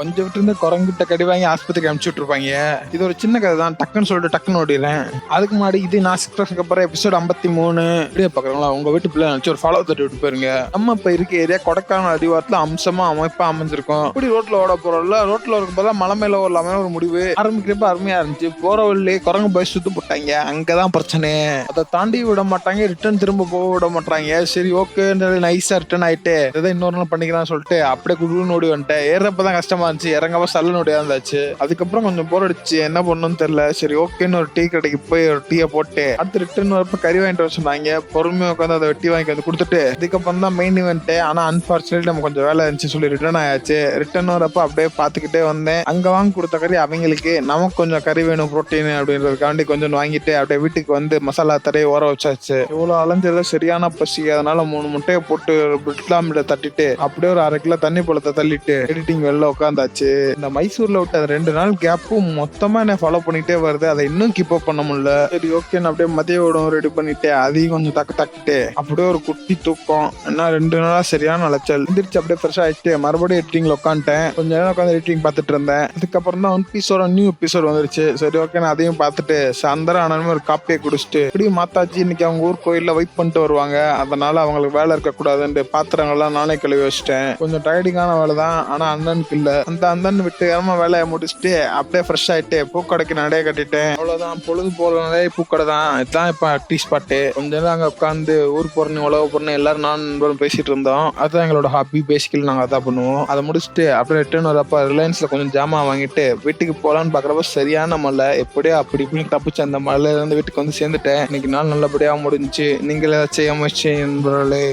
கொஞ்சம் விட்டுருந்து குரங்கிட்ட கடி வாங்கி ஆஸ்பத்திரிக்கு அனுப்பிச்சு விட்டுருப்பாங்க. இது ஒரு சின்ன கதை தான், டக்குன்னு சொல்லிட்டு டக்குன்னு ஓடிடுறேன். அதுக்கு முன்னாடி இது நான் சிக்ஸ்க்கு அப்புறம் எபிசோட் 53 வீடியோ பாக்குறவங்களா உங்க வீட்டு பிள்ளை நினைச்சு ஒரு ஃபாலோ தட்டி விட்டு போயிருங்க. நம்ம இப்ப இருக்க ஏரியா கொடைக்கானல் அடிவாரத்துல அம்சமா அமைப்பா அமைஞ்சிருக்கும். இப்படி ரோட்ல ஓட போறோம்ல, ரோட்ல இருக்கும்போது மலை மேல ஓடலாமே ஒரு முடிவு ஆரம்பிக்கிறப்ப அருமையா இருந்துச்சு. போற வழியிலே குரங்கு போய் சுத்து போட்டாங்க. அங்கதான் பிரச்சனை. அதை தாண்டி விட மாட்டாங்க, ரிட்டர்ன் திரும்ப போக விட மாட்டாங்க. சரி ஓகே நைஸா ரிட்டர்ன் ஆயிட்டு ஏதோ இன்னொரு நாள் பண்ணிக்கலாம்னு சொல்லிட்டு அப்படியே குடுன்னு ஓடி வந்துட்டேன். ஏறப்பதான் கஷ்டமா இருந்துச்சு, இறங்கப்ப சல்லுன்னு ஓடியா இருந்தாச்சு. அதுக்கப்புறம் கொஞ்சம் போர் அடிச்சு என்ன பண்ணணும்னு தெரியல. சரி ஓகேன்னு ஒரு டீ கடைக்கு போய் ஒரு டீயை போட்டு அடுத்து ரிட்டர்ன் வரப்ப கறி வாங்கிட்டு வர சொன்னாங்க. பொறுமையா உட்காந்து அதை வெட்டி வாங்கி வந்து கொடுத்துட்டு இதுக்கப்புறம் தான் மெயின் இவெண்ட். ஆனா அன்பார்ச்சுனேட்லி நம்ம கொஞ்சம் வேலை இருந்துச்சு சொல்லி ரிட்டர்ன் ஆயாச்சு. ரிட்டர்ன் வரப்ப அப்படியே பாத்துக்கிட்டே வந்தேன். அங்க வாங்கி கொடுத்த கறி அவங்களுக்கு, நமக்கு கொஞ்சம் கறி வேணும் புரோட்டீன் அப்படின்றதுக்காண்டி கொஞ்சம் வாங்கிட்டு அப்படியே வீட்டுக்கு வந்து மசாலா தரையை ஊற வச்சாச்சு. இவ்வளவு அலைஞ்சதுல சரியான பசி, அதனால 3 முட்டையை போட்டு பிட்லாமிட தட்டிட்டு அப்படியே ஒரு 1/2 கிலோ தண்ணி பழத்தை தள்ளிட்டு எடிட்டிங் வெளில உட்காந்தாச்சு. இந்த மைசூர்ல விட்ட 2 நாள் கேப்பும் மொத்தமா என்ன ஃபாலோ பண்ணிட்டே வருது. அதை இன்னும் கீப் அப் பண்ண முடியல. சரி ஓகேன்னு அப்படியே மதிய உணவு ரெடி பண்ணிட்டு அதையும் கொஞ்சம் தக்கிட்டு அப்படியே ஒரு குட்டி தூக்கம். ஏன்னா 2 நாளா சரியான அலைச்சல். எந்திரிச்சு அப்படியே ஃப்ரெஷ் ஆயிட்டு மறுபடியும் எடிட்டிங்ல உட்காந்துட்டேன். கொஞ்ச நேரம் உட்காந்து எடிட்டிங் பார்த்துட்டு இருந்தேன். அதுக்கப்புறம் தான் நியூ எபிசோட் வந்துருச்சு. சரி ஓகே நான் அதையும் பார்த்துட்டு சாயந்தரம் ஆனாலுமே ஒரு காப்பியை குடிச்சிட்டு இப்படி மாத்தாச்சு. இன்னைக்கு அவங்க ஊர் கோயில்ல வெயிட் பண்ணிட்டு வருவாங்க. அதனால அவங்களுக்கு வேலை இருக்க கூடாதுன்னு பாத்திரங்கள்லாம் நானே கழுவி வச்சிட்டேன். கொஞ்சம் டயர்டிங்கான வேலை தான், ஆனா அண்ணனுக்கு இல்ல. அந்த அண்ணன் விட்டு ஏமா வேலையை முடிச்சுட்டு அப்படியே ஃப்ரெஷ் ஆயிட்டு பூக்கடைக்கு நடைய கட்டிட்டேன். அவ்வளவுதான், பொழுது போறதுனாலே பூக்கடை தான். இதுதான் இப்ப டீ ஸ்பாட்டு. கொஞ்ச நேரம் அங்க உட்காந்து ஊர் போறணும் உலக போறணும் எல்லாரும் நான் நண்பரும் பேசிட்டு இருந்தோம். அதுதான் எங்களோட ஹாபி. பேசிக்கலி நாங்க அதான் பண்ணுவோம். அதை முடிச்சுட்டு அப்படியே ரிட்டர்ன் வரப்ப ரிலையன்ஸ்ல கொஞ்சம் ஜாமான் வாங்கிட்டு வீட்டுக்கு போலான்னு பாக்குறப்ப சரியான மழை. எப்படியோ அப்படி இப்படின்னு தப்பிச்சு அந்த மழையில இருந்து வீட்டுக்கு வந்து சேர்ந்துட்டேன். இன்னைக்கு நாள் நல்லபடியா முடிஞ்சு. நீங்களே செய்ய முயற்சி நண்பர்களே.